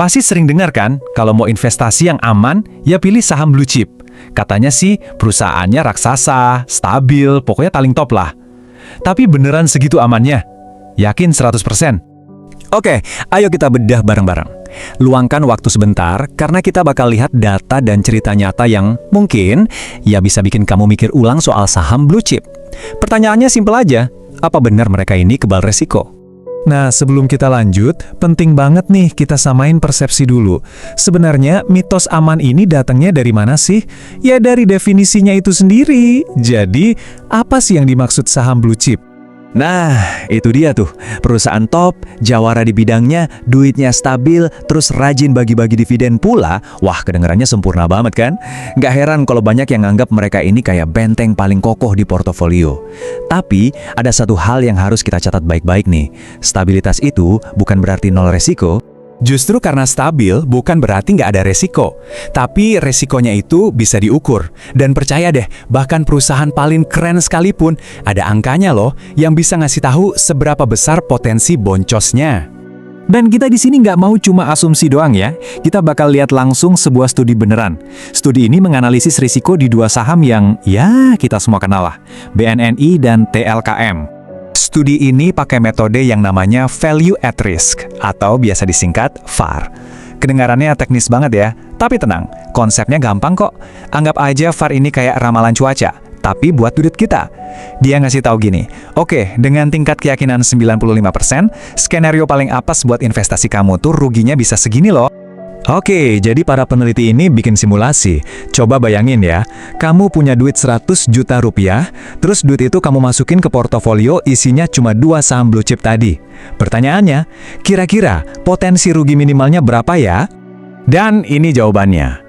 Pasti sering dengar kan, kalau mau investasi yang aman, ya pilih saham blue chip. Katanya sih perusahaannya raksasa, stabil, pokoknya paling top lah. Tapi beneran segitu amannya? Yakin 100%? Oke, ayo kita bedah bareng-bareng. Luangkan waktu sebentar, karena kita bakal lihat data dan cerita nyata yang mungkin ya bisa bikin kamu mikir ulang soal saham blue chip. Pertanyaannya simpel aja, apa benar mereka ini kebal resiko? Nah, sebelum kita lanjut, penting banget nih kita samain persepsi dulu. Sebenarnya, mitos aman ini datangnya dari mana sih? Ya dari definisinya itu sendiri. Jadi, apa sih yang dimaksud saham blue chip? Nah, itu dia tuh. Perusahaan top, jawara di bidangnya, duitnya stabil, terus rajin bagi-bagi dividen pula. Wah, kedengarannya sempurna banget kan? Nggak heran kalau banyak yang anggap mereka ini kayak benteng paling kokoh di portofolio. Tapi, ada satu hal yang harus kita catat baik-baik nih. Stabilitas itu bukan berarti nol resiko. Justru karena stabil bukan berarti nggak ada resiko. Tapi resikonya itu bisa diukur. Dan percaya deh, bahkan perusahaan paling keren sekalipun, ada angkanya loh yang bisa ngasih tahu seberapa besar potensi boncosnya. Dan kita di sini nggak mau cuma asumsi doang ya. Kita bakal lihat langsung sebuah studi beneran. Studi ini menganalisis risiko di dua saham yang ya kita semua kenal lah. BNNI dan TLKM. Studi ini pakai metode yang namanya Value at Risk, atau biasa disingkat VAR. Kedengarannya teknis banget ya, tapi tenang, konsepnya gampang kok. Anggap aja VAR ini kayak ramalan cuaca, tapi buat duit kita. Dia ngasih tahu gini, oke, dengan tingkat keyakinan 95%, skenario paling apes buat investasi kamu tuh ruginya bisa segini loh. Oke, jadi para peneliti ini bikin simulasi. Coba bayangin ya, kamu punya duit 100 juta rupiah, terus duit itu kamu masukin ke portofolio isinya cuma 2 saham blue chip tadi. Pertanyaannya, kira-kira potensi rugi minimalnya berapa ya? Dan ini jawabannya,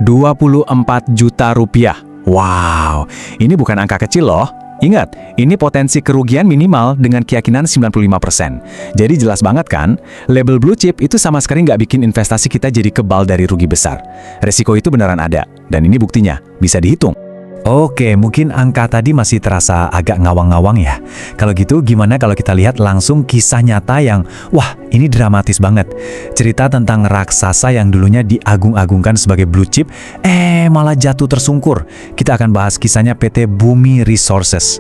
24 juta rupiah. Wow, ini bukan angka kecil loh. Ingat, ini potensi kerugian minimal dengan keyakinan 95%. Jadi jelas banget kan, label blue chip itu sama sekali nggak bikin investasi kita jadi kebal dari rugi besar. Resiko itu beneran ada, dan ini buktinya, bisa dihitung. Oke, mungkin angka tadi masih terasa agak ngawang-ngawang ya. Kalau gitu, gimana kalau kita lihat langsung kisah nyata yang, wah, ini dramatis banget. Cerita tentang raksasa yang dulunya diagung-agungkan sebagai blue chip, malah jatuh tersungkur. Kita akan bahas kisahnya PT Bumi Resources.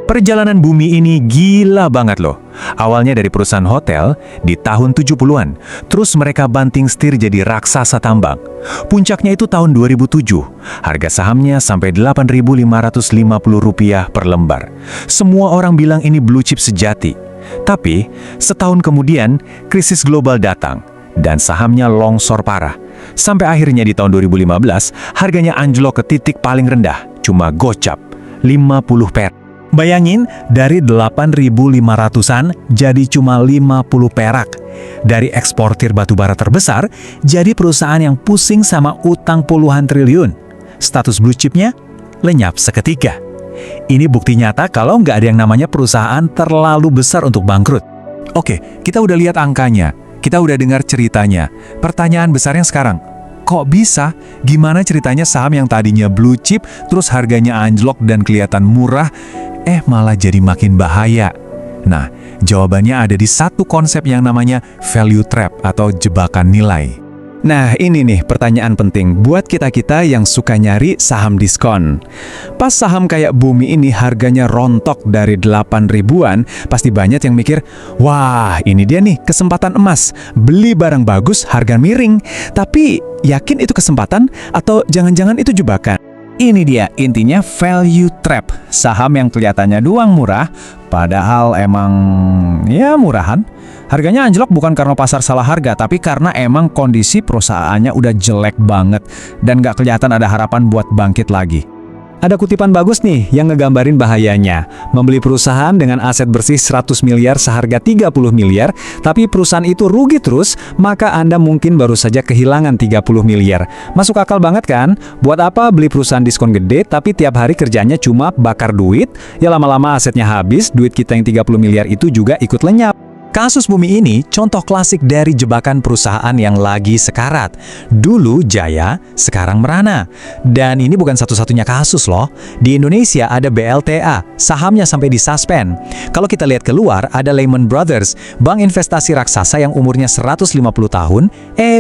Perjalanan Bumi ini gila banget loh. Awalnya dari perusahaan hotel di tahun 70-an, terus mereka banting setir jadi raksasa tambang. Puncaknya itu tahun 2007, harga sahamnya sampai Rp8.550 per lembar. Semua orang bilang ini blue chip sejati. Tapi, setahun kemudian, krisis global datang, dan sahamnya longsor parah. Sampai akhirnya di tahun 2015, harganya anjlok ke titik paling rendah, cuma gocap, 50 perak. Bayangin, dari 8.500-an jadi cuma 50 perak. Dari eksportir batubara terbesar, jadi perusahaan yang pusing sama utang puluhan triliun. Status blue chipnya lenyap seketika. Ini bukti nyata kalau nggak ada yang namanya perusahaan terlalu besar untuk bangkrut. Oke, kita udah lihat angkanya, kita udah dengar ceritanya. Pertanyaan besarnya sekarang, kok bisa? Gimana ceritanya saham yang tadinya blue chip, terus harganya anjlok dan kelihatan murah, malah jadi makin bahaya? Nah, jawabannya ada di satu konsep yang namanya value trap atau jebakan nilai. Nah, ini nih pertanyaan penting buat kita-kita yang suka nyari saham diskon. Pas saham kayak Bumi ini harganya rontok dari 8 ribuan, pasti banyak yang mikir, wah, ini dia nih kesempatan emas, beli barang bagus harga miring. Tapi, yakin itu kesempatan atau jangan-jangan itu jebakan? Ini dia, intinya value trap. Saham yang kelihatannya doang murah, padahal emang ya murahan. Harganya anjlok bukan karena pasar salah harga, tapi karena emang kondisi perusahaannya udah jelek banget dan nggak kelihatan ada harapan buat bangkit lagi. Ada kutipan bagus nih yang ngegambarin bahayanya. Membeli perusahaan dengan aset bersih 100 miliar seharga 30 miliar, tapi perusahaan itu rugi terus, maka Anda mungkin baru saja kehilangan 30 miliar. Masuk akal banget kan? Buat apa beli perusahaan diskon gede, tapi tiap hari kerjanya cuma bakar duit? Ya lama-lama asetnya habis, duit kita yang 30 miliar itu juga ikut lenyap. Kasus Bumi ini contoh klasik dari jebakan perusahaan yang lagi sekarat. Dulu jaya, sekarang merana. Dan ini bukan satu-satunya kasus loh. Di Indonesia ada BLTA, sahamnya sampai disuspend. Kalau kita lihat keluar, ada Lehman Brothers, bank investasi raksasa yang umurnya 150 tahun,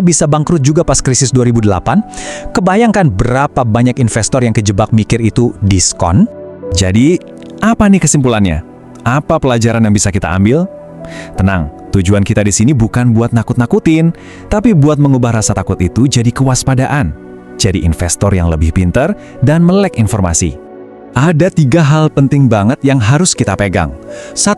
bisa bangkrut juga pas krisis 2008. Kebayangkan berapa banyak investor yang kejebak mikir itu diskon? Jadi, apa nih kesimpulannya? Apa pelajaran yang bisa kita ambil? Tenang, tujuan kita di sini bukan buat nakut-nakutin, tapi buat mengubah rasa takut itu jadi kewaspadaan. Jadi investor yang lebih pintar dan melek informasi. Ada 3 hal penting banget yang harus kita pegang. 1.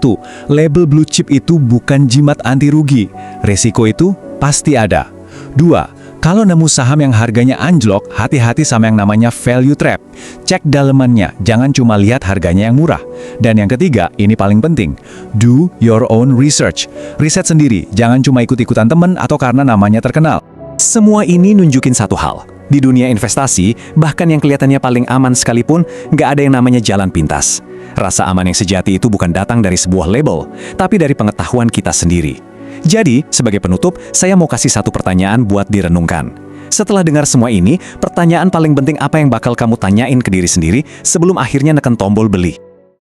Label blue chip itu bukan jimat anti rugi. Resiko itu pasti ada. 2. Kalau nemu saham yang harganya anjlok, hati-hati sama yang namanya value trap. Cek dalemannya, jangan cuma lihat harganya yang murah. Dan yang ketiga, ini paling penting, do your own research. Riset sendiri, jangan cuma ikut-ikutan temen atau karena namanya terkenal. Semua ini nunjukin satu hal. Di dunia investasi, bahkan yang kelihatannya paling aman sekalipun, nggak ada yang namanya jalan pintas. Rasa aman yang sejati itu bukan datang dari sebuah label, tapi dari pengetahuan kita sendiri. Jadi, sebagai penutup, saya mau kasih satu pertanyaan buat direnungkan. Setelah dengar semua ini, pertanyaan paling penting apa yang bakal kamu tanyain ke diri sendiri sebelum akhirnya neken tombol beli?